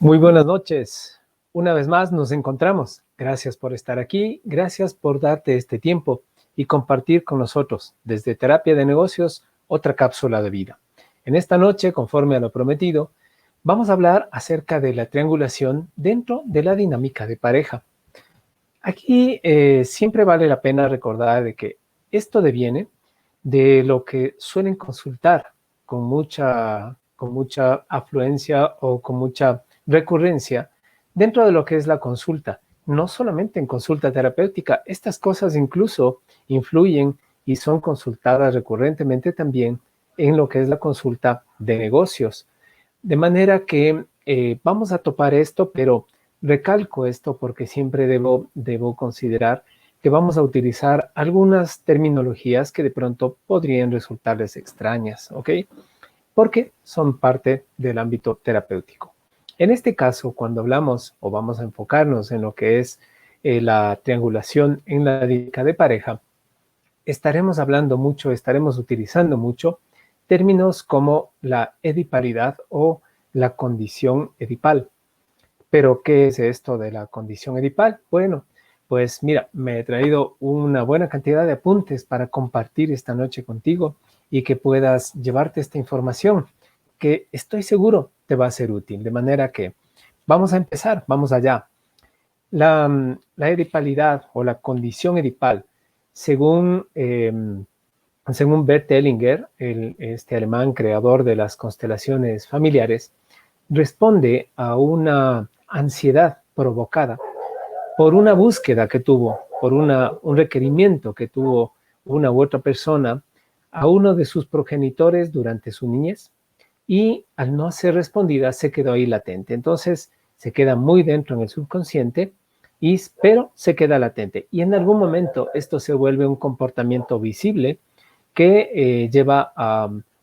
Muy buenas noches. Una vez más nos encontramos. Gracias por estar aquí. Gracias por darte este tiempo y compartir con nosotros desde Terapia de Negocios otra cápsula de vida. En esta noche, conforme a lo prometido, vamos a hablar acerca de la triangulación dentro de la dinámica de pareja. Aquí siempre vale la pena recordar de que esto deviene de lo que suelen consultar con mucha afluencia o con mucha recurrencia dentro de lo que es la consulta. No solamente en consulta terapéutica, estas cosas incluso influyen y son consultadas recurrentemente también en lo que es la consulta de negocios. De manera que vamos a topar esto, pero recalco esto porque siempre debo considerar que vamos a utilizar algunas terminologías que de pronto podrían resultarles extrañas, ¿ok? Porque son parte del ámbito terapéutico. En este caso, cuando hablamos o vamos a enfocarnos en lo que es la triangulación en la dinámica de pareja, estaremos utilizando mucho términos como la ediparidad o la condición edipal. Pero, ¿qué es esto de la condición edipal? Bueno, pues mira, me he traído una buena cantidad de apuntes para compartir esta noche contigo y que puedas llevarte esta información que estoy seguro te va a ser útil. De manera que vamos a empezar, vamos allá. La edipalidad o la condición edipal, según, según Bert Hellinger, este alemán creador de las constelaciones familiares, responde a una ansiedad provocada por una búsqueda que tuvo, por un requerimiento que tuvo una u otra persona a uno de sus progenitores durante su niñez y al no ser respondida se quedó ahí latente. Entonces se queda muy dentro en el subconsciente, pero se queda latente. Y en algún momento esto se vuelve un comportamiento visible que lleva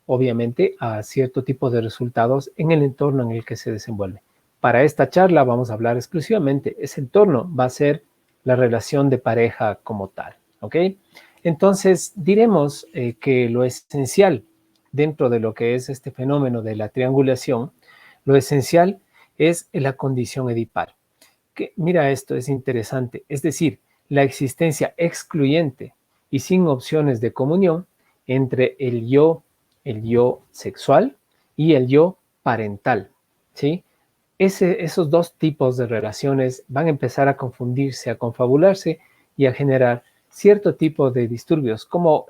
obviamente a cierto tipo de resultados en el entorno en el que se desenvuelve. Para esta charla vamos a hablar exclusivamente, ese entorno va a ser la relación de pareja como tal, ¿ok? Entonces diremos que lo esencial dentro de lo que es este fenómeno de la triangulación, lo esencial es la condición edipal. Que, mira, esto es interesante, es decir, la existencia excluyente y sin opciones de comunión entre el yo sexual y el yo parental, ¿sí? Esos dos tipos de relaciones van a empezar a confundirse, a confabularse y a generar cierto tipo de disturbios como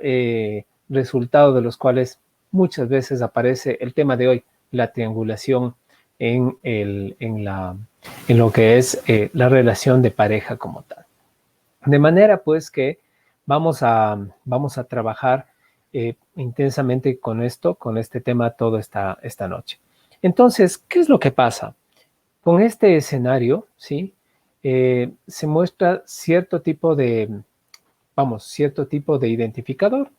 resultado de los cuales muchas veces aparece el tema de hoy, la triangulación en lo que es la relación de pareja como tal. De manera pues que vamos a trabajar intensamente con esto, con este tema toda esta noche. Entonces, ¿qué es lo que pasa? Con este escenario, ¿sí? Se muestra cierto tipo de identificador.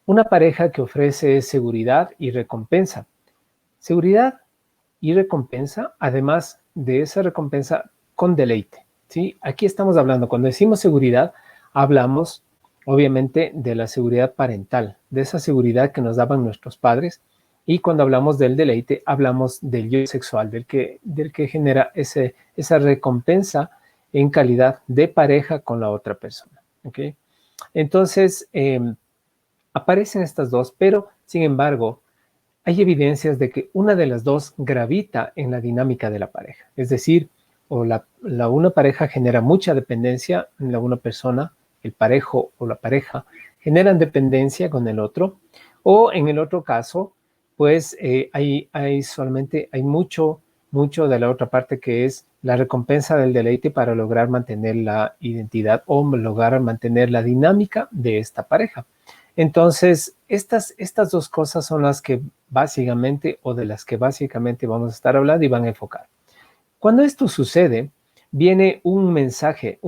Una pareja que ofrece seguridad y recompensa. Seguridad y recompensa, además de esa recompensa con deleite, ¿sí? Aquí estamos hablando, cuando decimos seguridad, hablamos obviamente de la seguridad parental, de esa seguridad que nos daban nuestros padres, y cuando hablamos del deleite, hablamos del yo sexual, del que genera esa recompensa en calidad de pareja con la otra persona, ¿ok? Entonces, aparecen estas dos, pero sin embargo, hay evidencias de que una de las dos gravita en la dinámica de la pareja. Es decir, o una pareja genera mucha dependencia en la una persona, el parejo o la pareja generan dependencia con el otro, o en el otro caso, pues hay mucho de la otra parte que es la recompensa del deleite para lograr mantener la identidad o lograr mantener la dinámica de esta pareja. Entonces, estas dos cosas son las que básicamente, o de las que básicamente vamos a estar hablando y van a enfocar. Cuando esto sucede, viene un mensaje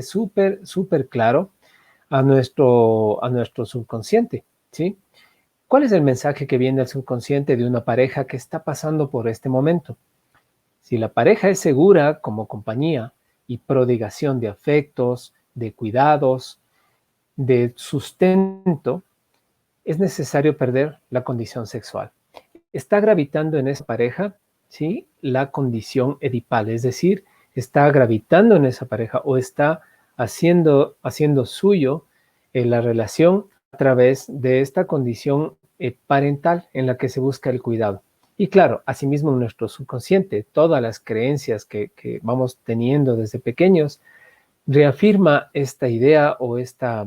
súper claro a nuestro subconsciente, ¿sí? ¿Cuál es el mensaje que viene al subconsciente de una pareja que está pasando por este momento? Si la pareja es segura como compañía y prodigación de afectos, de cuidados, de sustento, es necesario perder la condición sexual. Está gravitando en esa pareja, ¿sí? la condición edipal, es decir, está gravitando en esa pareja o está haciendo suyo la relación a través de esta condición parental en la que se busca el cuidado. Y claro, asimismo en nuestro subconsciente, todas las creencias que vamos teniendo desde pequeños, reafirma esta idea o esta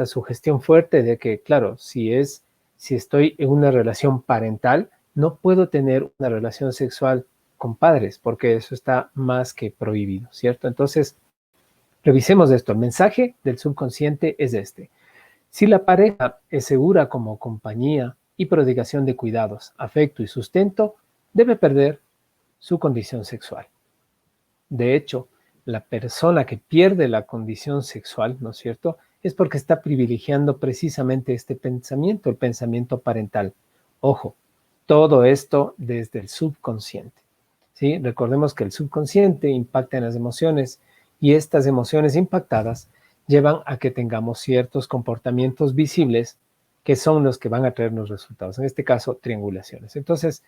sugestión fuerte de que, claro, si estoy en una relación parental, no puedo tener una relación sexual con padres, porque eso está más que prohibido, ¿cierto? Entonces, revisemos esto. El mensaje del subconsciente es este. Si la pareja es segura como compañía y prodigación de cuidados, afecto y sustento, debe perder su condición sexual. De hecho, la persona que pierde la condición sexual, ¿no es cierto?, es porque está privilegiando precisamente este pensamiento, el pensamiento parental. Ojo, todo esto desde el subconsciente, ¿sí? Recordemos que el subconsciente impacta en las emociones y estas emociones impactadas llevan a que tengamos ciertos comportamientos visibles que son los que van a traernos resultados, en este caso, triangulaciones. Entonces,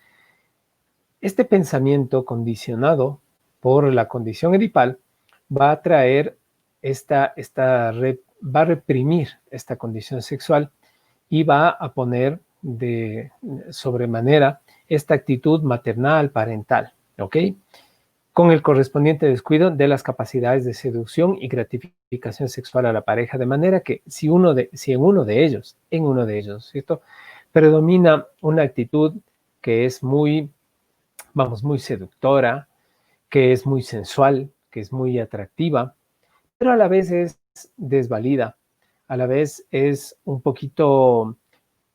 este pensamiento condicionado por la condición edipal va a traer va a reprimir esta condición sexual y va a poner de sobremanera esta actitud maternal, parental, ¿ok? Con el correspondiente descuido de las capacidades de seducción y gratificación sexual a la pareja, de manera que si en uno de ellos, ¿cierto?, predomina una actitud que es muy seductora, que es muy sensual, que es muy atractiva, pero a la vez es desvalida, a la vez es un poquito,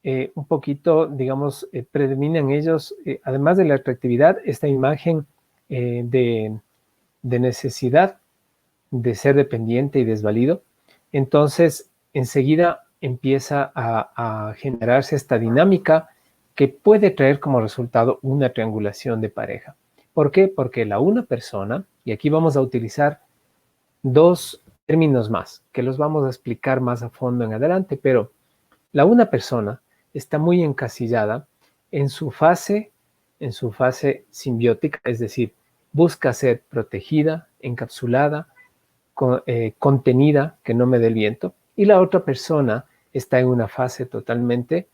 digamos, predomina en ellos, además de la atractividad, esta imagen de necesidad de ser dependiente y desvalido. Entonces, enseguida empieza a generarse esta dinámica que puede traer como resultado una triangulación de pareja. ¿Por qué? Porque la una persona, y aquí vamos a utilizar dos términos más, que los vamos a explicar más a fondo en adelante, pero la una persona está muy encasillada en su fase simbiótica, es decir, busca ser protegida, encapsulada, contenida, que no me dé el viento, y la otra persona está en una fase totalmente,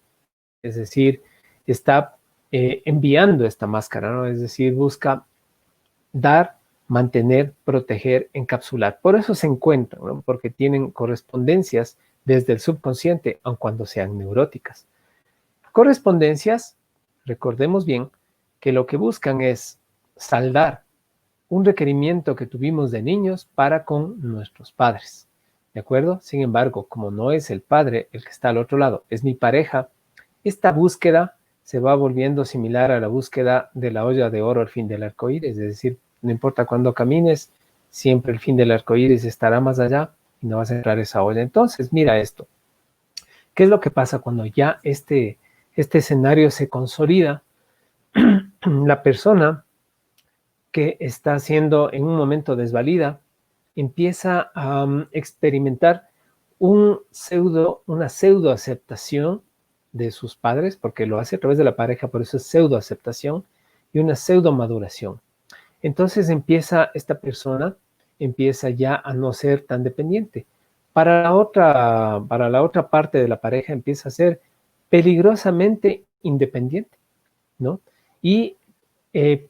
es decir, está enviando esta máscara, ¿no? Es decir, busca dar, mantener, proteger, encapsular. Por eso se encuentran, ¿no? Porque tienen correspondencias desde el subconsciente, aun cuando sean neuróticas. Correspondencias, recordemos bien, que lo que buscan es saldar un requerimiento que tuvimos de niños para con nuestros padres, ¿de acuerdo? Sin embargo, como no es el padre el que está al otro lado, es mi pareja, esta búsqueda se va volviendo similar a la búsqueda de la olla de oro al fin del arco iris, es decir, no importa cuándo camines, siempre el fin del arco iris estará más allá y no vas a entrar a esa olla. Entonces, mira esto. ¿Qué es lo que pasa cuando ya este escenario se consolida? La persona que está siendo en un momento desvalida empieza a experimentar una pseudo aceptación de sus padres, porque lo hace a través de la pareja, por eso es pseudo aceptación, y una pseudo maduración. Entonces esta persona empieza ya a no ser tan dependiente. Para la otra parte de la pareja empieza a ser peligrosamente independiente, ¿no? Y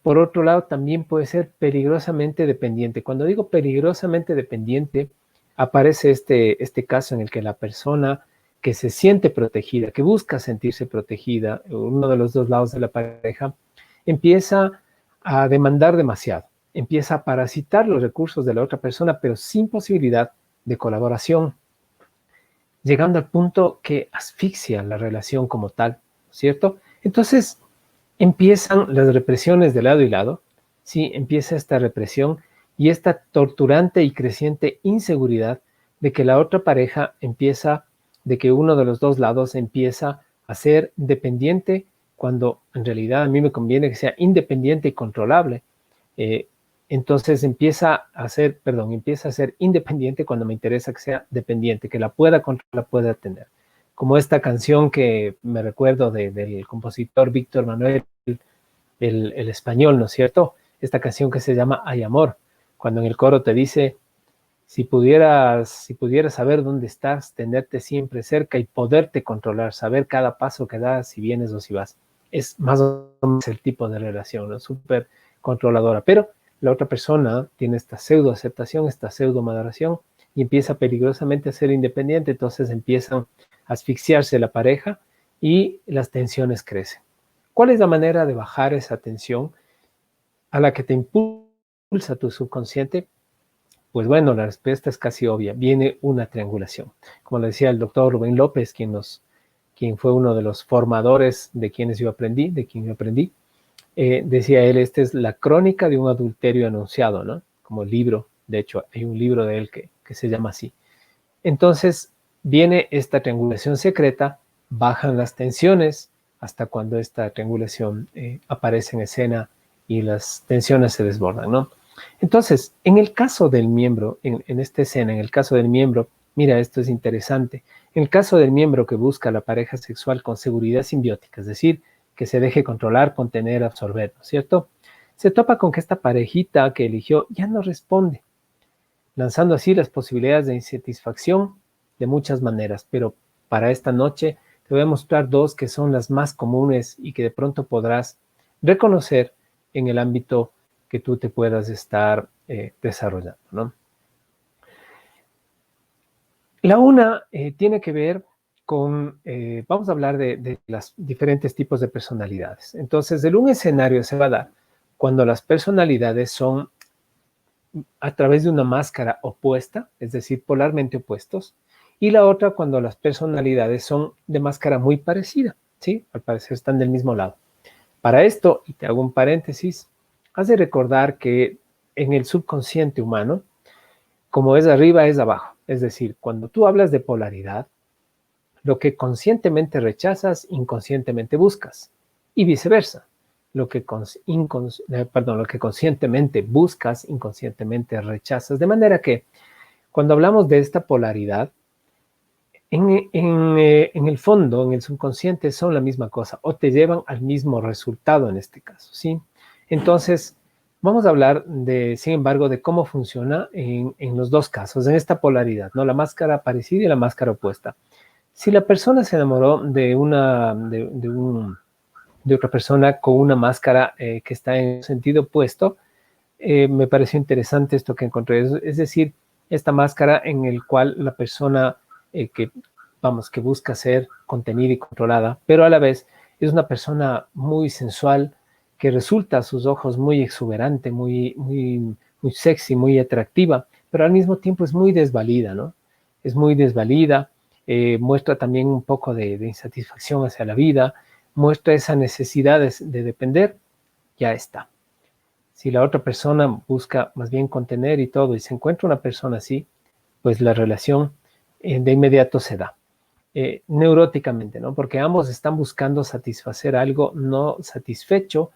por otro lado también puede ser peligrosamente dependiente. Cuando digo peligrosamente dependiente, aparece este caso en el que la persona que se siente protegida, que busca sentirse protegida, uno de los dos lados de la pareja, empieza a demandar demasiado, empieza a parasitar los recursos de la otra persona, pero sin posibilidad de colaboración, llegando al punto que asfixia la relación como tal, ¿cierto? Entonces empiezan las represiones de lado y lado, ¿sí? Empieza esta represión y esta torturante y creciente inseguridad de que la otra pareja de que uno de los dos lados empieza a ser dependiente cuando en realidad a mí me conviene que sea independiente y controlable. Entonces empieza a ser independiente cuando me interesa que sea dependiente, que la pueda controlar, la pueda tener. Como esta canción que me recuerdo del compositor Víctor Manuel, el español, ¿no es cierto? esta canción que se llama Hay Amor, cuando en el coro te dice, si pudieras saber dónde estás, tenerte siempre cerca y poderte controlar, saber cada paso que das, si vienes o si vas. Es más o menos el tipo de relación, ¿no? Súper controladora. Pero la otra persona tiene esta pseudo aceptación, esta pseudo maduración y empieza peligrosamente a ser independiente. Entonces empiezan a asfixiarse la pareja y las tensiones crecen. ¿Cuál es la manera de bajar esa tensión a la que te impulsa tu subconsciente? Pues bueno, la respuesta es casi obvia. Viene una triangulación. Como le decía el doctor Rubén López, quien fue uno de los formadores de quien yo aprendí, decía él, esta es la crónica de un adulterio anunciado, ¿no? Como libro, de hecho, hay un libro de él que se llama así. Entonces, viene esta triangulación secreta, bajan las tensiones hasta cuando esta triangulación aparece en escena y las tensiones se desbordan, ¿no? Entonces, en el caso del miembro, en esta escena, en el caso del miembro, mira, esto es interesante. En el caso del miembro que busca la pareja sexual con seguridad simbiótica, es decir, que se deje controlar, contener, absorber, ¿no es cierto? Se topa con que esta parejita que eligió ya no responde, lanzando así las posibilidades de insatisfacción de muchas maneras. Pero para esta noche te voy a mostrar dos que son las más comunes y que de pronto podrás reconocer en el ámbito que tú te puedas estar desarrollando, ¿no? La una tiene que ver con, vamos a hablar de los diferentes tipos de personalidades. Entonces, un escenario se va a dar cuando las personalidades son a través de una máscara opuesta, es decir, polarmente opuestos, y la otra cuando las personalidades son de máscara muy parecida, ¿sí? Al parecer están del mismo lado. Para esto, y te hago un paréntesis, has de recordar que en el subconsciente humano, como es arriba, es abajo. Es decir, cuando tú hablas de polaridad, lo que conscientemente rechazas, inconscientemente buscas. Y viceversa. Lo que conscientemente buscas, inconscientemente rechazas. De manera que cuando hablamos de esta polaridad, en el fondo, en el subconsciente, son la misma cosa o te llevan al mismo resultado en este caso, ¿sí? Entonces, vamos a hablar sin embargo, de cómo funciona en los dos casos, en esta polaridad, ¿no? La máscara parecida y la máscara opuesta. Si la persona se enamoró de otra persona con una máscara que está en sentido opuesto, me pareció interesante esto que encontré. Es decir, esta máscara en el cual la persona que busca ser contenida y controlada, pero a la vez es una persona muy sensual, que resulta a sus ojos muy exuberante, muy sexy, muy atractiva, pero al mismo tiempo es muy desvalida, ¿no? Es muy desvalida, muestra también un poco de insatisfacción hacia la vida, muestra esa necesidad de depender, ya está. Si la otra persona busca más bien contener y todo, y se encuentra una persona así, pues la relación de inmediato se da. Neuróticamente, ¿no? Porque ambos están buscando satisfacer algo no satisfecho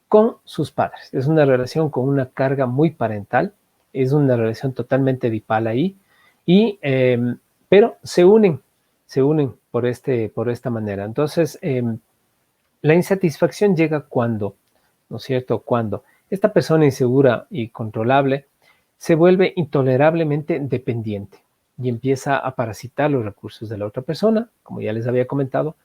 con sus padres. Es una relación con una carga muy parental, es una relación totalmente dipal ahí, pero se unen por esta manera. Entonces, la insatisfacción llega cuando, ¿no es cierto? Cuando esta persona insegura y controlable se vuelve intolerablemente dependiente y empieza a parasitar los recursos de la otra persona, como ya les había comentado,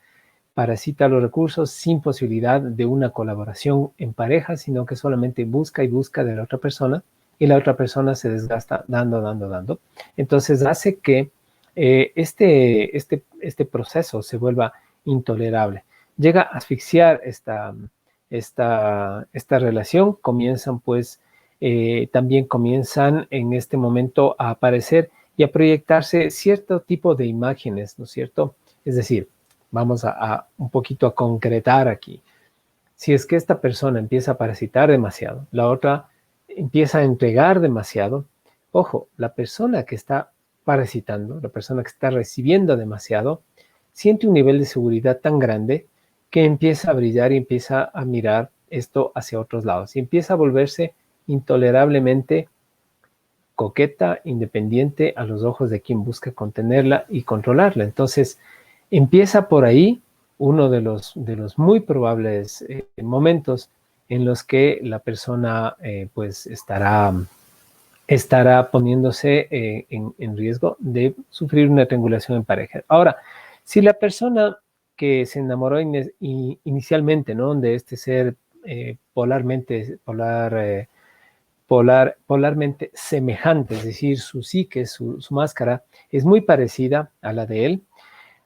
parasita los recursos sin posibilidad de una colaboración en pareja, sino que solamente busca y busca de la otra persona y la otra persona se desgasta dando. Entonces hace que este proceso se vuelva intolerable. Llega a asfixiar esta relación, también comienzan en este momento a aparecer y a proyectarse cierto tipo de imágenes, ¿no es cierto? Es decir, vamos a un poquito a concretar aquí. Si es que esta persona empieza a parasitar demasiado, la otra empieza a entregar demasiado, ojo, la persona que está parasitando, la persona que está recibiendo demasiado, siente un nivel de seguridad tan grande que empieza a brillar y empieza a mirar esto hacia otros lados y empieza a volverse intolerablemente coqueta, independiente a los ojos de quien busca contenerla y controlarla. Entonces, empieza por ahí uno de los muy probables momentos en los que la persona pues estará poniéndose en riesgo de sufrir una triangulación en pareja. Ahora, si la persona que se enamoró inicialmente, ¿no?, de este ser polarmente semejante, es decir, su psique, su máscara, es muy parecida a la de él,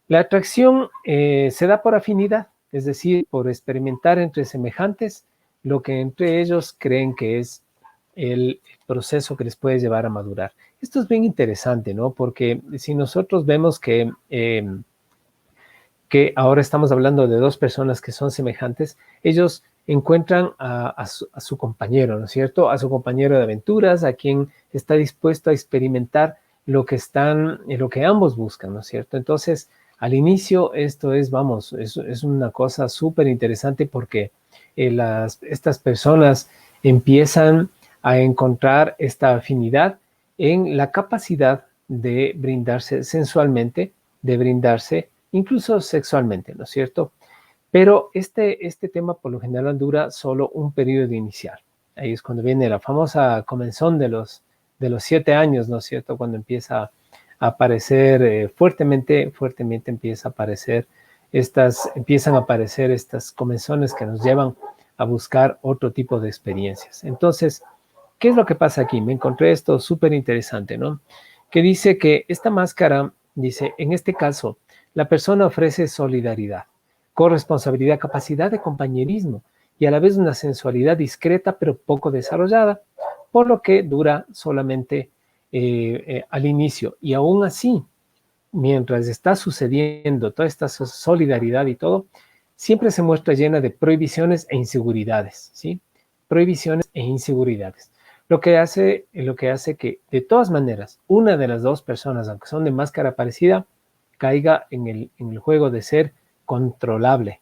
la atracción se da por afinidad, es decir, por experimentar entre semejantes lo que entre ellos creen que es el proceso que les puede llevar a madurar. Esto es bien interesante, ¿no? Porque si nosotros vemos que ahora estamos hablando de dos personas que son semejantes, ellos encuentran a su compañero, ¿no es cierto? A su compañero de aventuras, a quien está dispuesto a experimentar lo que ambos buscan, ¿no es cierto? Entonces, al inicio esto es, vamos, es una cosa súper interesante porque estas personas empiezan a encontrar esta afinidad en la capacidad de brindarse sensualmente, de brindarse incluso sexualmente, ¿no es cierto? Pero este tema por lo general dura solo un periodo inicial. Ahí es cuando viene la famosa comenzón de los 7 años, ¿no es cierto? Cuando empieza a aparecer fuertemente empiezan a aparecer estas comenzones que nos llevan a buscar otro tipo de experiencias. Entonces, ¿qué es lo que pasa aquí? Me encontré esto súper interesante, ¿no? Que dice que esta máscara, dice, en este caso, la persona ofrece solidaridad, corresponsabilidad, capacidad de compañerismo y a la vez una sensualidad discreta pero poco desarrollada, por lo que dura solamente al inicio. Y aún así, mientras está sucediendo toda esta solidaridad y todo, siempre se muestra llena de prohibiciones e inseguridades, ¿sí? Prohibiciones e inseguridades. Lo que hace que, de todas maneras, una de las dos personas, aunque son de máscara parecida, caiga en el juego de ser controlable,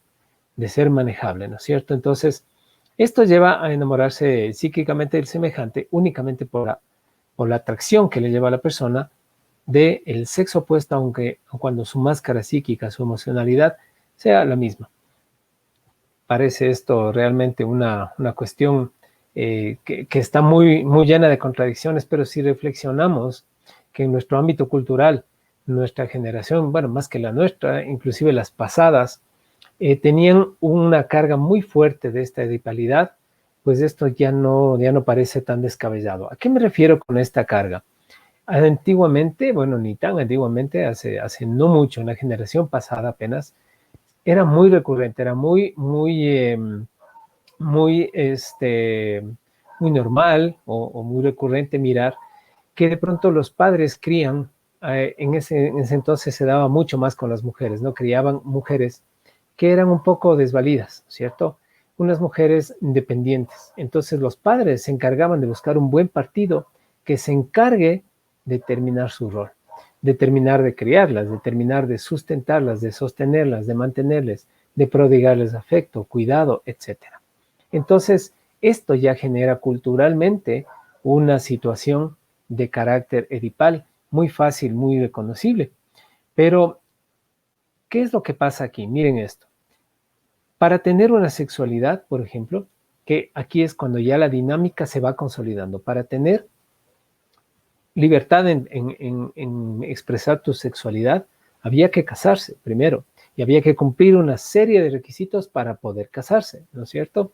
de ser manejable, ¿no es cierto? Entonces, esto lleva a enamorarse psíquicamente del semejante únicamente por la atracción que le lleva a la persona del sexo opuesto, aunque cuando su máscara psíquica, su emocionalidad sea la misma. Parece esto realmente una cuestión que está muy, muy llena de contradicciones, pero si reflexionamos que en nuestro ámbito cultural, nuestra generación, bueno, más que la nuestra, inclusive las pasadas, tenían una carga muy fuerte de esta edipalidad, pues esto ya no parece tan descabellado. ¿A qué me refiero con esta carga? Antiguamente, bueno, ni tan antiguamente, hace no mucho, en la generación pasada apenas, era muy recurrente, era muy normal o muy recurrente mirar que de pronto los padres crían, en ese entonces se daba mucho más con las mujeres, ¿no? Criaban mujeres que eran un poco desvalidas, ¿cierto? Unas mujeres independientes. Entonces los padres se encargaban de buscar un buen partido que se encargue de terminar su rol, de terminar de criarlas, de terminar de sustentarlas, de sostenerlas, de mantenerles, de prodigarles afecto, cuidado, etc. Entonces, esto ya genera culturalmente una situación de carácter edipal muy fácil, muy reconocible. Pero, ¿qué es lo que pasa aquí? Miren esto. Para tener una sexualidad, por ejemplo, que aquí es cuando ya la dinámica se va consolidando, para tener libertad en expresar tu sexualidad, había que casarse primero y había que cumplir una serie de requisitos para poder casarse, ¿no es cierto?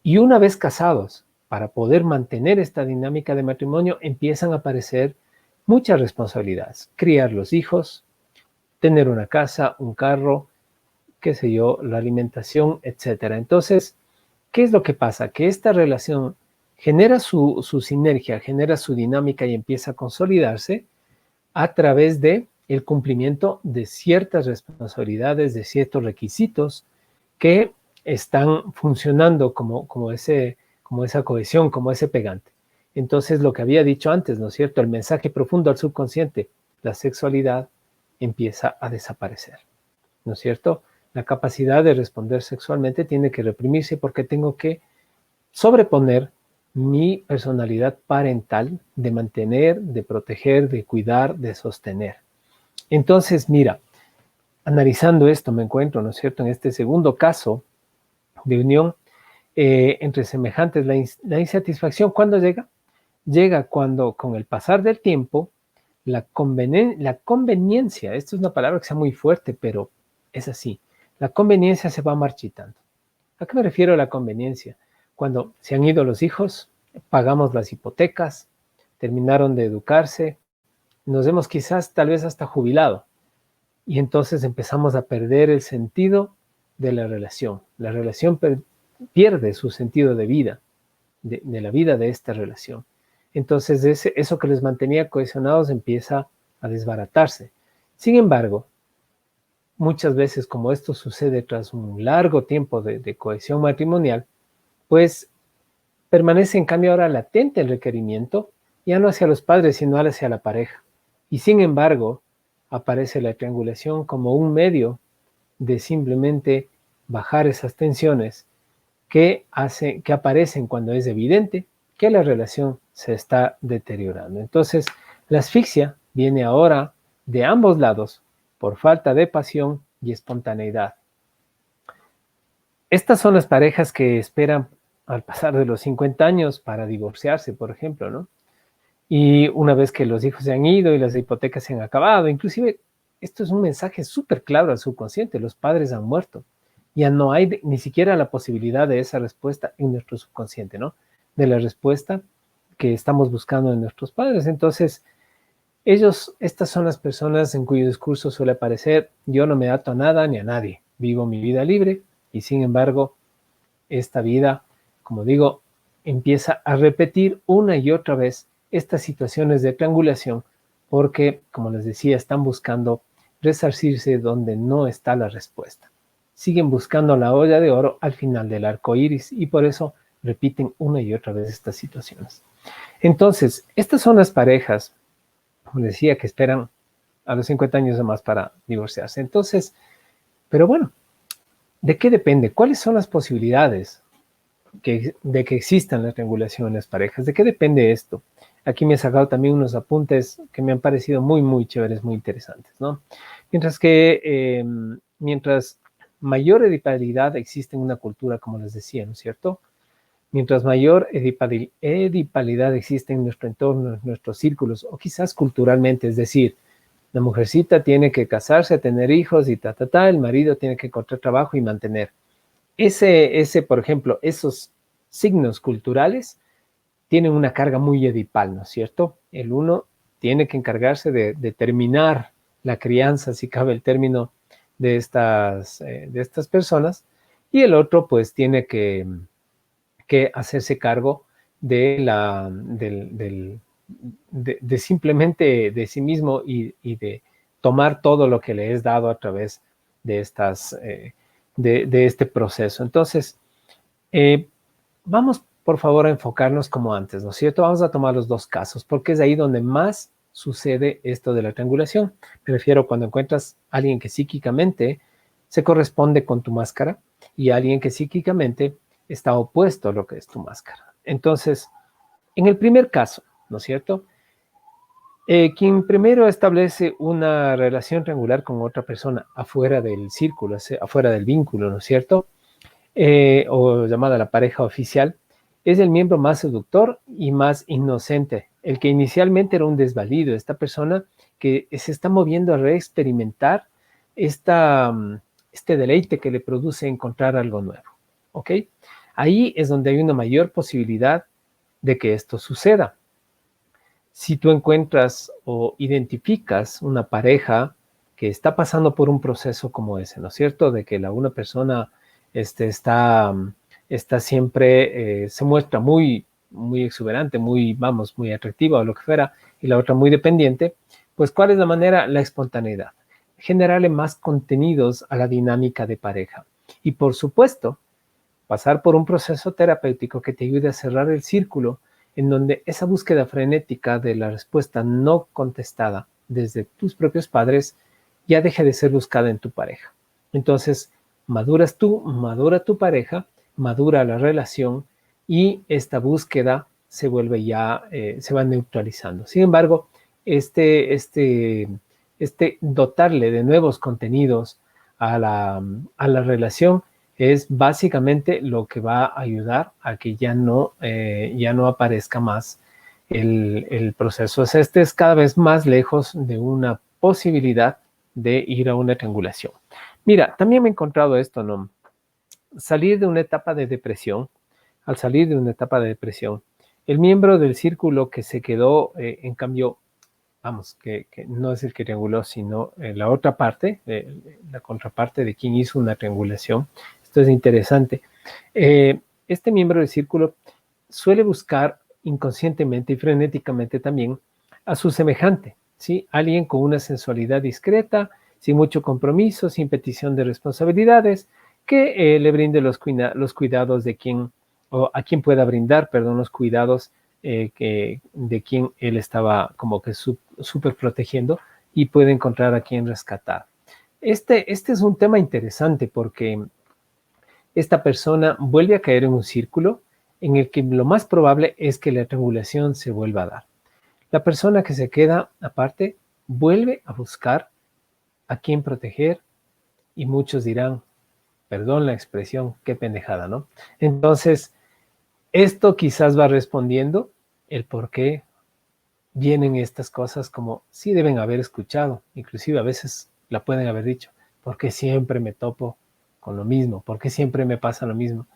Y una vez casados, para poder mantener esta dinámica de matrimonio, empiezan a aparecer muchas responsabilidades. Criar los hijos, tener una casa, un carro, qué sé yo, la alimentación, etcétera. Entonces, ¿qué es lo que pasa? Que esta relación genera su sinergia, genera su dinámica y empieza a consolidarse a través de el cumplimiento de ciertas responsabilidades, de ciertos requisitos que están funcionando como esa cohesión, como ese pegante. Entonces, lo que había dicho antes, ¿no es cierto? El mensaje profundo al subconsciente, la sexualidad empieza a desaparecer, ¿no es cierto? La capacidad de responder sexualmente tiene que reprimirse porque tengo que sobreponer mi personalidad parental de mantener, de proteger, de cuidar, de sostener. Entonces, mira, analizando esto me encuentro, ¿no es cierto?, en este segundo caso de unión, entre semejantes. La insatisfacción, ¿cuándo llega? Llega cuando, con el pasar del tiempo, la conveniencia, esto es una palabra que sea muy fuerte, pero es así, la conveniencia se va marchitando. ¿A qué me refiero a la conveniencia? Cuando se han ido los hijos, pagamos las hipotecas, terminaron de educarse, nos vemos quizás tal vez hasta jubilado, y entonces empezamos a perder el sentido de la relación. La relación pierde su sentido de vida, de la vida de esta relación. Entonces eso que les mantenía cohesionados empieza a desbaratarse. Sin embargo, muchas veces, como esto sucede tras un largo tiempo de cohesión matrimonial, pues permanece en cambio ahora latente el requerimiento, ya no hacia los padres, sino hacia la pareja. Y sin embargo, aparece la triangulación como un medio de simplemente bajar esas tensiones que aparecen cuando es evidente que la relación se está deteriorando. Entonces, la asfixia viene ahora de ambos lados por falta de pasión y espontaneidad. Estas son las parejas que esperan al pasar de los 50 años para divorciarse, por ejemplo, ¿no? Y una vez que los hijos se han ido y las hipotecas se han acabado, inclusive esto es un mensaje súper claro al subconsciente, los padres han muerto. Ya no hay ni siquiera la posibilidad de esa respuesta en nuestro subconsciente, ¿no? De la respuesta que estamos buscando en nuestros padres. Entonces, estas son las personas en cuyo discurso suele aparecer, yo no me ato a nada ni a nadie, vivo mi vida libre y sin embargo, esta vida, como digo, empieza a repetir una y otra vez estas situaciones de triangulación porque, como les decía, están buscando resarcirse donde no está la respuesta. Siguen buscando la olla de oro al final del arco iris y por eso repiten una y otra vez estas situaciones. Entonces, estas son las parejas, como decía, que esperan a los 50 años o más para divorciarse. Entonces, pero bueno, ¿de qué depende? ¿Cuáles son las posibilidades de que existan la triangulación en las parejas? ¿De qué depende esto? Aquí me he sacado también unos apuntes que me han parecido muy, muy chéveres, muy interesantes, ¿no? Mientras mayor edipalidad existe en una cultura, como les decía, ¿no es cierto? Mientras mayor edipalidad existe en nuestro entorno, en nuestros círculos, o quizás culturalmente, es decir, la mujercita tiene que casarse, tener hijos y el marido tiene que encontrar trabajo y mantener. Por ejemplo, esos signos culturales tienen una carga muy edipal, ¿no es cierto? El uno tiene que encargarse de terminar la crianza, si cabe el término, de estas personas, y el otro pues tiene que hacerse cargo de simplemente de sí mismo y de tomar todo lo que le es dado a través de este proceso. Entonces, vamos por favor a enfocarnos como antes, ¿no es cierto? Vamos a tomar los dos casos, porque es ahí donde más sucede esto de la triangulación. Me refiero cuando encuentras a alguien que psíquicamente se corresponde con tu máscara y a alguien que psíquicamente está opuesto a lo que es tu máscara. Entonces, en el primer caso, ¿no es cierto? Quien primero establece una relación triangular con otra persona afuera del círculo, afuera del vínculo, ¿no es cierto? O llamada la pareja oficial, es el miembro más seductor y más inocente, el que inicialmente era un desvalido, esta persona que se está moviendo a reexperimentar este deleite que le produce encontrar algo nuevo, ¿ok? Ahí es donde hay una mayor posibilidad de que esto suceda. Si tú encuentras o identificas una pareja que está pasando por un proceso como ese, ¿no es cierto? De que una persona está siempre, se muestra muy, muy exuberante, muy atractiva o lo que fuera, y la otra muy dependiente, pues ¿cuál es la manera? La espontaneidad. Generarle más contenidos a la dinámica de pareja. Y por supuesto, pasar por un proceso terapéutico que te ayude a cerrar el círculo en donde esa búsqueda frenética de la respuesta no contestada desde tus propios padres ya deje de ser buscada en tu pareja. Entonces, maduras tú, madura tu pareja, madura la relación y esta búsqueda se vuelve se va neutralizando. Sin embargo, dotarle de nuevos contenidos a la relación es básicamente lo que va a ayudar a que ya no aparezca más el proceso. O sea, este es cada vez más lejos de una posibilidad de ir a una triangulación. Mira, también me he encontrado esto, ¿no? Salir de una etapa de depresión, al salir de una etapa de depresión, el miembro del círculo que se quedó, en cambio, vamos, que no es el que trianguló, sino la otra parte, la contraparte de quien hizo una triangulación. Esto es interesante. Este miembro del círculo suele buscar inconscientemente y frenéticamente también a su semejante, ¿sí? Alguien con una sensualidad discreta, sin mucho compromiso, sin petición de responsabilidades, que le brinde los cuidados de quien, o a quien pueda brindar, perdón, los cuidados de quien él estaba como que súper protegiendo y puede encontrar a quien rescatar. Este es un tema interesante porque esta persona vuelve a caer en un círculo en el que lo más probable es que la triangulación se vuelva a dar. La persona que se queda aparte vuelve a buscar a quien proteger y muchos dirán, perdón la expresión, qué pendejada, ¿no? Entonces, esto quizás va respondiendo el por qué vienen estas cosas como sí deben haber escuchado, inclusive a veces la pueden haber dicho, porque siempre me topo con lo mismo, porque siempre me pasa lo mismo.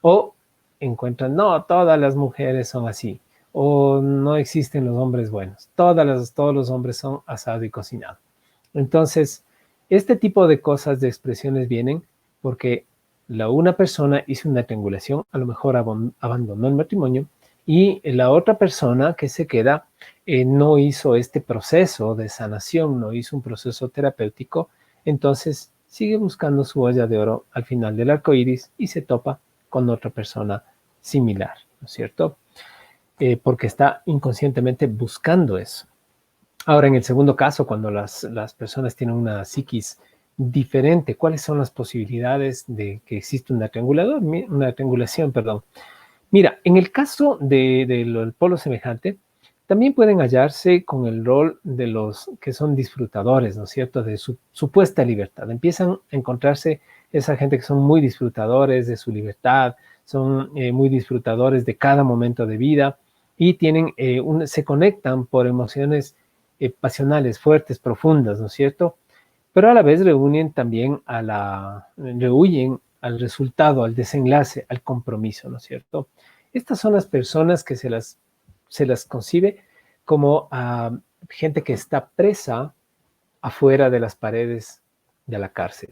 O encuentran, no, todas las mujeres son así, o no existen los hombres buenos, todos los hombres son asado y cocinado. Entonces, este tipo de cosas, de expresiones vienen porque una persona hizo una triangulación, a lo mejor abandonó el matrimonio, y la otra persona que se queda no hizo este proceso de sanación, no hizo un proceso terapéutico, entonces sigue buscando su olla de oro al final del arco iris y se topa con otra persona similar, ¿no es cierto? Porque está inconscientemente buscando eso. Ahora, en el segundo caso, cuando las personas tienen una psiquis diferente, ¿cuáles son las posibilidades de que exista una triangulación, perdón? Mira, en el caso del polo semejante, también pueden hallarse con el rol de los que son disfrutadores, ¿no es cierto?, de su supuesta libertad. Empiezan a encontrarse esa gente que son muy disfrutadores de su libertad, son muy disfrutadores de cada momento de vida y se conectan por emociones pasionales fuertes, profundas, ¿no es cierto? Pero a la vez rehuyen también rehuyen al resultado, al desenlace, al compromiso, ¿no es cierto? Estas son las personas que se las concibe como gente que está presa afuera de las paredes de la cárcel.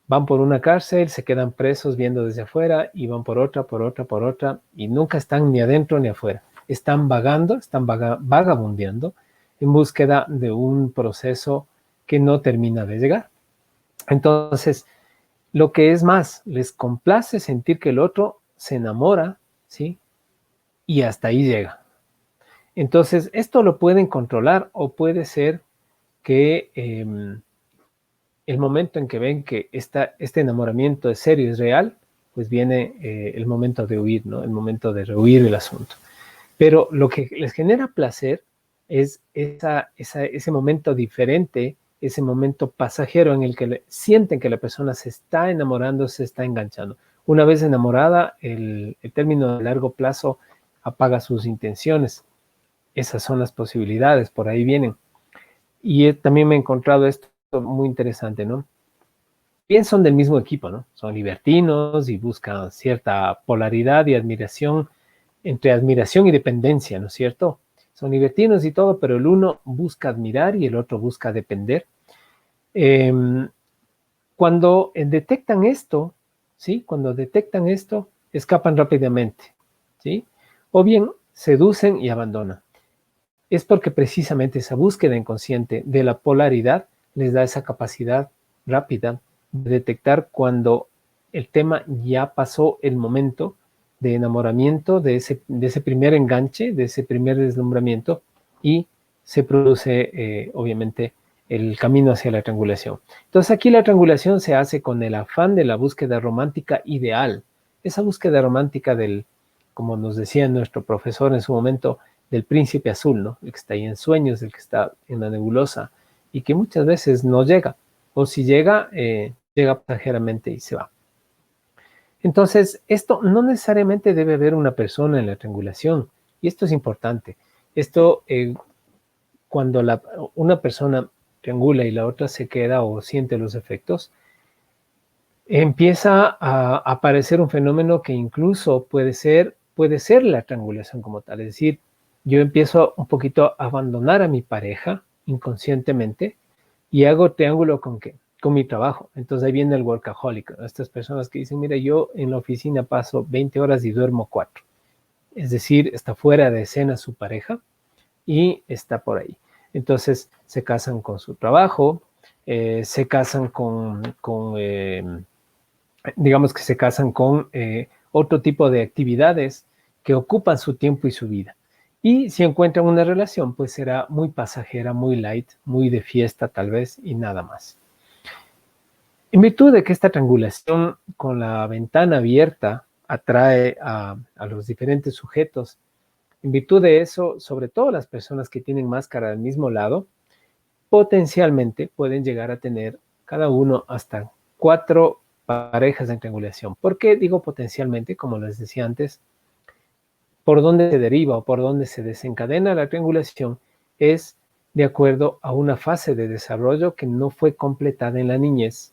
Van por una cárcel, se quedan presos viendo desde afuera y van por otra, por otra, por otra, y nunca están ni adentro ni afuera. Están vagando, están vagabundeando en búsqueda de un proceso que no termina de llegar. Entonces, lo que es más, les complace sentir que el otro se enamora, ¿sí? Y hasta ahí llega. Entonces, esto lo pueden controlar o puede ser que el momento en que ven que este enamoramiento es serio, es real, pues viene el momento de huir, ¿no? El momento de rehuir el asunto. Pero lo que les genera placer es ese momento diferente, ese momento pasajero en el que sienten que la persona se está enamorando, se está enganchando. Una vez enamorada, el término de largo plazo apaga sus intenciones. Esas son las posibilidades, por ahí vienen. Y también me he encontrado esto muy interesante, ¿no? Bien son del mismo equipo, ¿no? Son libertinos y buscan cierta polaridad y admiración, entre admiración y dependencia, ¿no es cierto? Son libertinos y todo, pero el uno busca admirar y el otro busca depender. Cuando detectan esto, ¿sí? Cuando detectan esto, escapan rápidamente, ¿sí? O bien seducen y abandonan. Es porque precisamente esa búsqueda inconsciente de la polaridad les da esa capacidad rápida de detectar cuando el tema ya pasó el momento de enamoramiento, de ese primer enganche, de ese primer deslumbramiento, y se produce obviamente el camino hacia la triangulación. Entonces aquí la triangulación se hace con el afán de la búsqueda romántica ideal, esa búsqueda romántica como nos decía nuestro profesor en su momento, del príncipe azul, ¿no? El que está ahí en sueños, el que está en la nebulosa y que muchas veces no llega, o si llega, llega pasajeramente y se va. Entonces, esto no necesariamente debe haber una persona en la triangulación, y esto es importante. Esto, cuando una persona triangula y la otra se queda o siente los efectos, empieza a aparecer un fenómeno que incluso puede ser la triangulación como tal. Es decir, yo empiezo un poquito a abandonar a mi pareja inconscientemente y hago triángulo con qué? Con mi trabajo. Entonces ahí viene el workaholic, ¿no? Estas personas que dicen, mira, yo en la oficina paso 20 horas y duermo 4. Es decir, está fuera de escena su pareja y está por ahí. Entonces se casan con su trabajo, se casan digamos que se casan con otro tipo de actividades que ocupan su tiempo y su vida. Y si encuentran una relación, pues será muy pasajera, muy light, muy de fiesta tal vez y nada más. En virtud de que esta triangulación con la ventana abierta atrae a los diferentes sujetos, en virtud de eso, sobre todo las personas que tienen máscara del mismo lado, potencialmente pueden llegar a tener cada uno hasta 4 parejas de triangulación. ¿Por qué digo potencialmente? Como les decía antes, por dónde se deriva o por dónde se desencadena la triangulación es de acuerdo a una fase de desarrollo que no fue completada en la niñez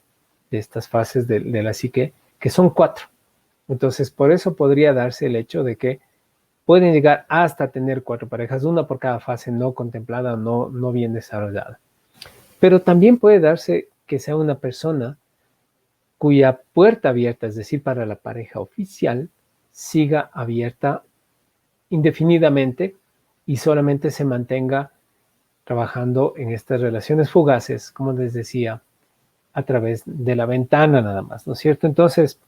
de estas fases de la psique, que son 4. Entonces, por eso podría darse el hecho de que pueden llegar hasta tener 4 parejas, una por cada fase no contemplada, no bien desarrollada. Pero también puede darse que sea una persona cuya puerta abierta, es decir, para la pareja oficial, siga abierta indefinidamente y solamente se mantenga trabajando en estas relaciones fugaces, como les decía, a través de la ventana nada más, ¿no es cierto? Entonces,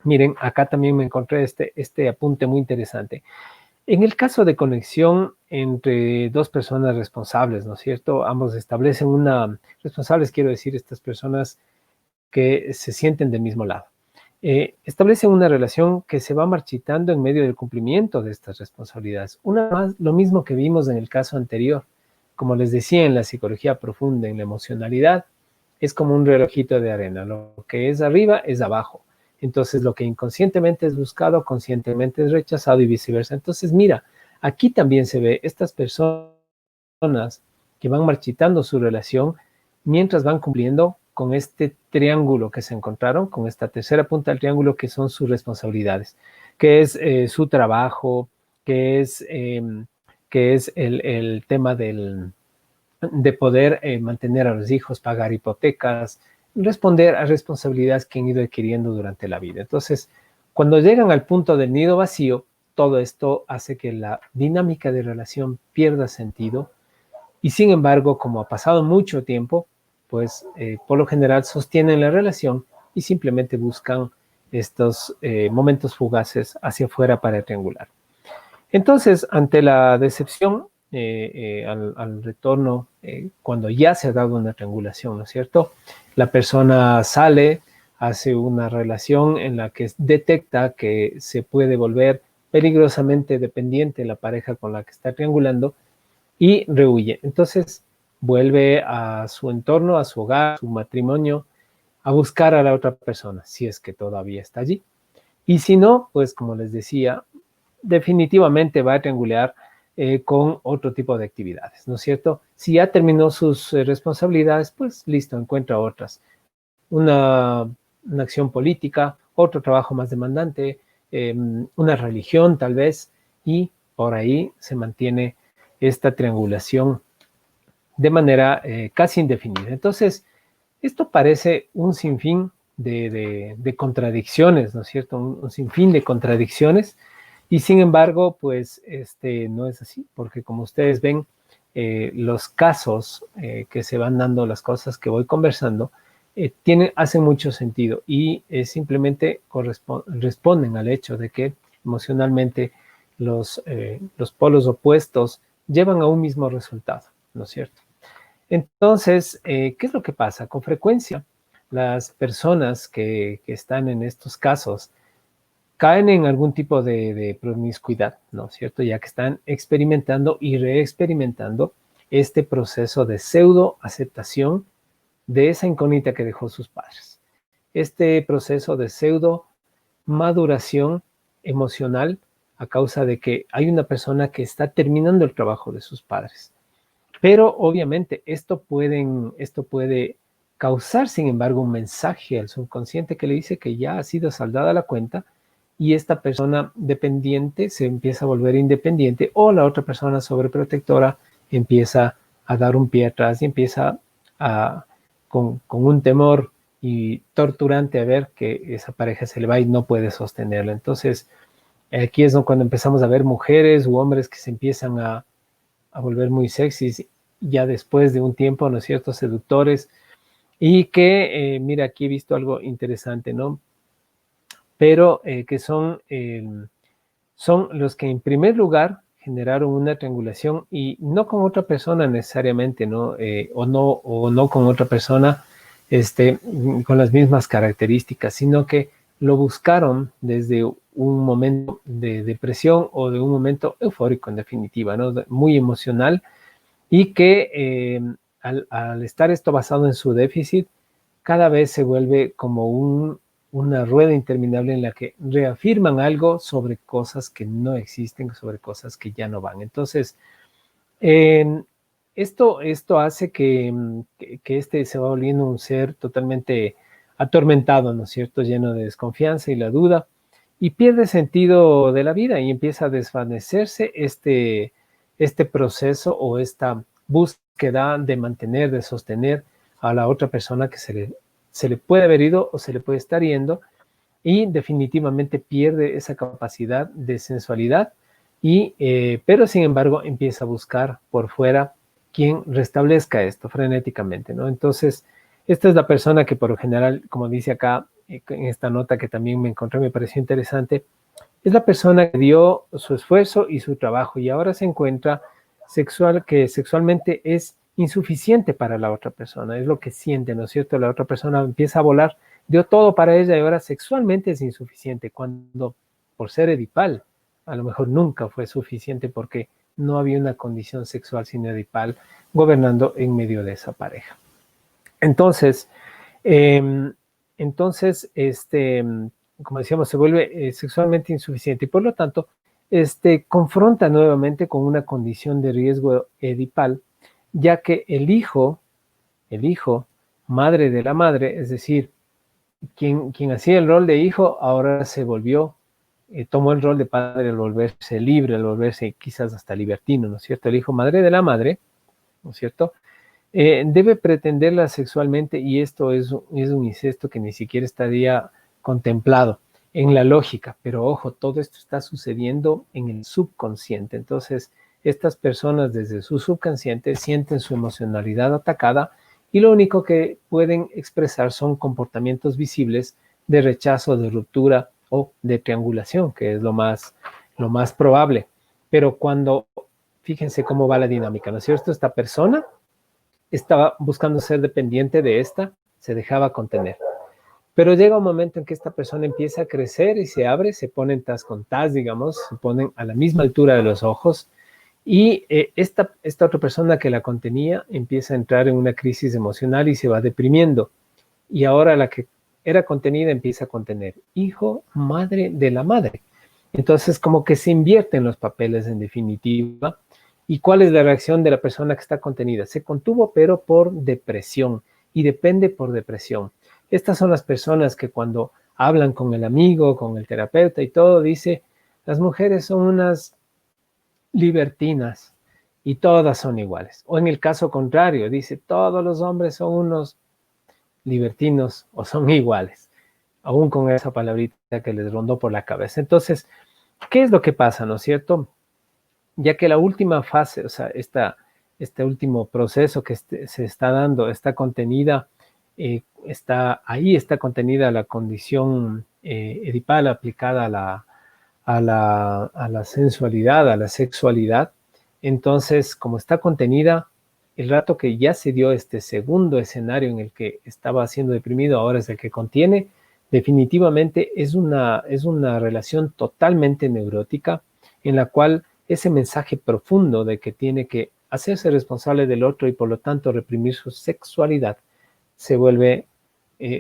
miren, acá también me encontré este apunte muy interesante. En el caso de conexión entre dos personas responsables, ¿no es cierto? Ambos establecen responsables quiero decir, estas personas que se sienten del mismo lado. Establecen una relación que se va marchitando en medio del cumplimiento de estas responsabilidades. Una más, lo mismo que vimos en el caso anterior. Como les decía, en la psicología profunda, en la emocionalidad, es como un relojito de arena. Lo que es arriba es abajo. Entonces, lo que inconscientemente es buscado, conscientemente es rechazado y viceversa. Entonces, mira, aquí también se ve estas personas que van marchitando su relación mientras van cumpliendo con este triángulo que se encontraron, con esta tercera punta del triángulo que son sus responsabilidades, que es su trabajo, que es el tema de poder mantener a los hijos, pagar hipotecas, responder a responsabilidades que han ido adquiriendo durante la vida. Entonces, cuando llegan al punto del nido vacío, todo esto hace que la dinámica de relación pierda sentido y sin embargo, como ha pasado mucho tiempo, pues por lo general sostienen la relación y simplemente buscan estos momentos fugaces hacia afuera para triangular. Entonces, ante la decepción, al retorno, cuando ya se ha dado una triangulación, ¿no es cierto? La persona sale, hace una relación en la que detecta que se puede volver peligrosamente dependiente de la pareja con la que está triangulando y rehuye. Entonces, vuelve a su entorno, a su hogar, a su matrimonio, a buscar a la otra persona, si es que todavía está allí. Y si no, pues como les decía, definitivamente va a triangular con otro tipo de actividades, ¿no es cierto? Si ya terminó sus responsabilidades, pues listo, encuentra otras. Una acción política, otro trabajo más demandante, una religión tal vez, y por ahí se mantiene esta triangulación de manera casi indefinida. Entonces, esto parece un sinfín de contradicciones, ¿no es cierto? Un sinfín de contradicciones y sin embargo, pues no es así, porque como ustedes ven, los casos que se van dando, las cosas que voy conversando, hacen mucho sentido y simplemente responden al hecho de que emocionalmente los polos opuestos llevan a un mismo resultado, ¿no es cierto? Entonces, ¿qué es lo que pasa? Con frecuencia, las personas que están en estos casos caen en algún tipo de promiscuidad, ¿no es cierto? Ya que están experimentando y reexperimentando este proceso de pseudo aceptación de esa incógnita que dejó sus padres. Este proceso de pseudo maduración emocional a causa de que hay una persona que está terminando el trabajo de sus padres. Pero obviamente esto puede causar, sin embargo, un mensaje al subconsciente que le dice que ya ha sido saldada la cuenta y esta persona dependiente se empieza a volver independiente o la otra persona sobreprotectora empieza a dar un pie atrás y empieza con un temor y torturante a ver que esa pareja se le va y no puede sostenerla. Entonces, aquí es cuando empezamos a ver mujeres u hombres que se empiezan a volver muy sexys ya después de un tiempo, ¿no es cierto?, seductores, y que, mira, aquí he visto algo interesante, ¿no? Pero que son los que en primer lugar generaron una triangulación y no con otra persona necesariamente, ¿no? O no con otra persona con las mismas características, sino que lo buscaron desde un momento de depresión o de un momento eufórico en definitiva, ¿no? Muy emocional y que al estar esto basado en su déficit, cada vez se vuelve como una rueda interminable en la que reafirman algo sobre cosas que no existen, sobre cosas que ya no van. Entonces, eh, esto hace que este se va volviendo un ser totalmente atormentado, ¿no es cierto?, lleno de desconfianza y la duda, y pierde sentido de la vida y empieza a desvanecerse este proceso o esta búsqueda de mantener, de sostener a la otra persona que se le puede haber ido o se le puede estar yendo y definitivamente pierde esa capacidad de sensualidad pero sin embargo empieza a buscar por fuera quien restablezca esto frenéticamente, ¿no? Entonces, esta es la persona que por lo general, como dice acá en esta nota que también me encontré, me pareció interesante, es la persona que dio su esfuerzo y su trabajo y ahora se encuentra que sexualmente es insuficiente para la otra persona, es lo que siente, ¿no es cierto? La otra persona empieza a volar, dio todo para ella y ahora sexualmente es insuficiente, cuando por ser edipal a lo mejor nunca fue suficiente porque no había una condición sexual sino edipal gobernando en medio de esa pareja. Entonces, eh, entonces, como decíamos, se vuelve sexualmente insuficiente y por lo tanto, confronta nuevamente con una condición de riesgo edipal, ya que el hijo, madre de la madre, es decir, quien hacía el rol de hijo, ahora se volvió, tomó el rol de padre al volverse libre, al volverse quizás hasta libertino, ¿no es cierto? El hijo madre de la madre, ¿no es cierto?, debe pretenderla sexualmente y esto es un incesto que ni siquiera estaría contemplado en la lógica, pero ojo, todo esto está sucediendo en el subconsciente. Entonces, estas personas desde su subconsciente sienten su emocionalidad atacada y lo único que pueden expresar son comportamientos visibles de rechazo, de ruptura o de triangulación, que es lo más probable. Pero fíjense cómo va la dinámica, ¿no es cierto? Esta persona estaba buscando ser dependiente de esta, se dejaba contener. Pero llega un momento en que esta persona empieza a crecer y se abre, se ponen tas con tas, digamos, se ponen a la misma altura de los ojos y esta otra persona que la contenía empieza a entrar en una crisis emocional y se va deprimiendo. Y ahora la que era contenida empieza a contener. Hijo, madre de la madre. Entonces como que se invierten los papeles en definitiva. ¿Y cuál es la reacción de la persona que está contenida? Se contuvo, pero por depresión y depende por depresión. Estas son las personas que cuando hablan con el amigo, con el terapeuta y todo, dice, las mujeres son unas libertinas y todas son iguales. O en el caso contrario, dice, todos los hombres son unos libertinos o son iguales, aún con esa palabrita que les rondó por la cabeza. Entonces, ¿qué es lo que pasa, no es cierto? Ya que la última fase, o sea, este último proceso que se está dando, está contenida, está contenida la condición edipal aplicada a la sensualidad, a la sexualidad. Entonces, como está contenida, el rato que ya se dio este segundo escenario en el que estaba siendo deprimido, ahora es el que contiene, definitivamente es una relación totalmente neurótica en la cual ese mensaje profundo de que tiene que hacerse responsable del otro y por lo tanto reprimir su sexualidad se vuelve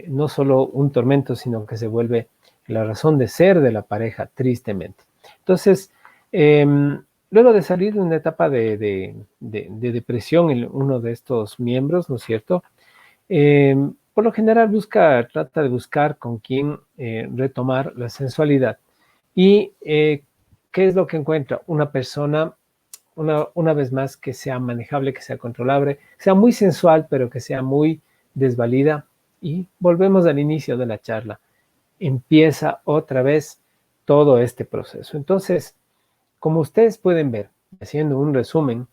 no solo un tormento, sino que se vuelve la razón de ser de la pareja, tristemente. Entonces, luego de salir de una etapa de depresión en uno de estos miembros, ¿no es cierto? Por lo general trata de buscar con quién retomar la sensualidad. ¿Y qué es lo que encuentra? Una persona, una vez más, que sea manejable, que sea controlable, que sea muy sensual, pero que sea muy desvalida. Y volvemos al inicio de la charla. Empieza otra vez todo este proceso. Entonces, como ustedes pueden ver, haciendo un resumen,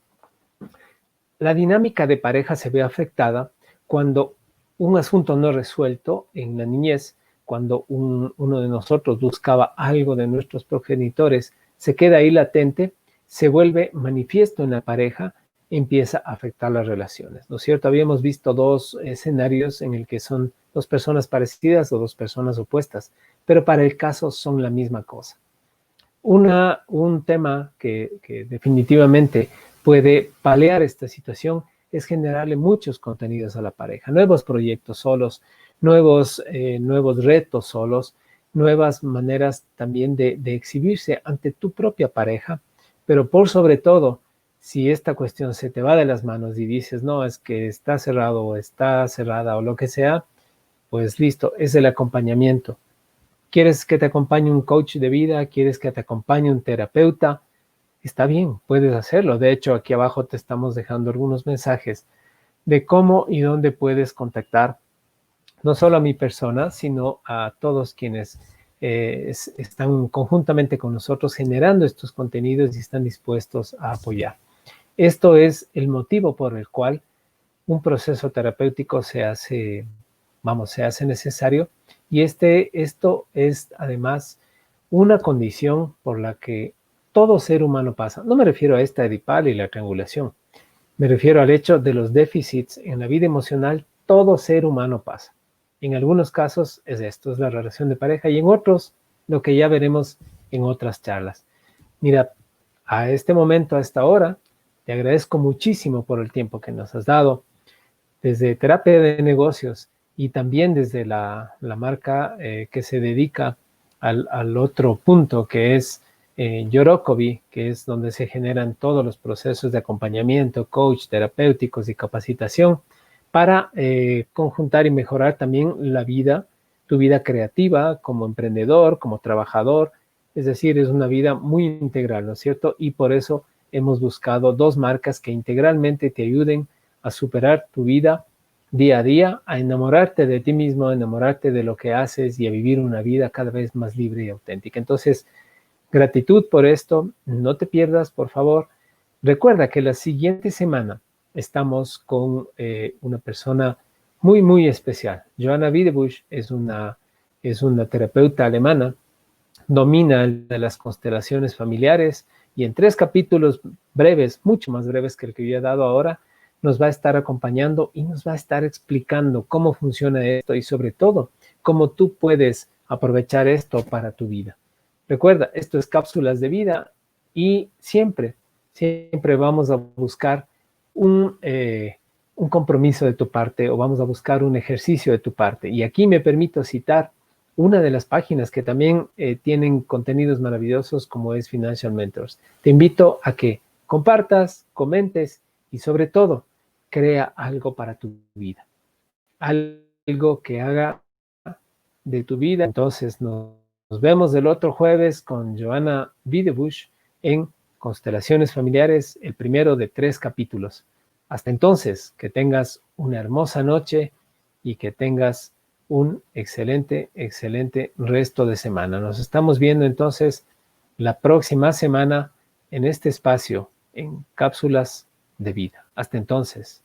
la dinámica de pareja se ve afectada cuando un asunto no resuelto en la niñez, cuando uno de nosotros buscaba algo de nuestros progenitores, se queda ahí latente, se vuelve manifiesto en la pareja, empieza a afectar las relaciones, ¿no es cierto? Habíamos visto dos escenarios en el que son dos personas parecidas o dos personas opuestas, pero para el caso son la misma cosa. Un tema que definitivamente puede paliar esta situación es generarle muchos contenidos a la pareja, nuevos proyectos solos, nuevos retos solos, nuevas maneras también de exhibirse ante tu propia pareja, pero por sobre todo, si esta cuestión se te va de las manos y dices, no, es que está cerrado o está cerrada o lo que sea, pues listo, es el acompañamiento. ¿Quieres que te acompañe un coach de vida? ¿Quieres que te acompañe un terapeuta? Está bien, puedes hacerlo. De hecho, aquí abajo te estamos dejando algunos mensajes de cómo y dónde puedes contactar no solo a mi persona, sino a todos quienes están conjuntamente con nosotros generando estos contenidos y están dispuestos a apoyar. Esto es el motivo por el cual un proceso terapéutico se hace necesario, y esto es además una condición por la que todo ser humano pasa. No me refiero a esta edipal y la triangulación, me refiero al hecho de los déficits en la vida emocional. Todo ser humano pasa. En algunos casos es la relación de pareja, y en otros, lo que ya veremos en otras charlas. Mira, a este momento, a esta hora, te agradezco muchísimo por el tiempo que nos has dado, desde Terapia de Negocios y también desde la marca que se dedica al otro punto, que es Yorokobi, que es donde se generan todos los procesos de acompañamiento, coach, terapéuticos y capacitación para conjuntar y mejorar también tu vida creativa como emprendedor, como trabajador. Es decir, es una vida muy integral, ¿no es cierto? Y por eso hemos buscado dos marcas que integralmente te ayuden a superar tu vida día a día, a enamorarte de ti mismo, a enamorarte de lo que haces y a vivir una vida cada vez más libre y auténtica. Entonces, gratitud por esto. No te pierdas, por favor. Recuerda que la siguiente semana estamos con una persona muy, muy especial. Joanna Wiedebusch es una terapeuta alemana, domina de las constelaciones familiares, y en 3 capítulos breves, mucho más breves que el que yo he dado ahora, nos va a estar acompañando y nos va a estar explicando cómo funciona esto y sobre todo cómo tú puedes aprovechar esto para tu vida. Recuerda, esto es Cápsulas de Vida, y siempre vamos a buscar un compromiso de tu parte, o vamos a buscar un ejercicio de tu parte. Y aquí me permito citar una de las páginas que también tienen contenidos maravillosos, como es Financial Mentors. Te invito a que compartas, comentes y sobre todo, crea algo para tu vida. Algo que haga de tu vida. Entonces nos vemos el otro jueves con Joanna Wiedebusch en Constelaciones Familiares, el primero de 3 capítulos. Hasta entonces, que tengas una hermosa noche y que tengas un excelente, excelente resto de semana. Nos estamos viendo entonces la próxima semana en este espacio, en Cápsulas de Vida. Hasta entonces.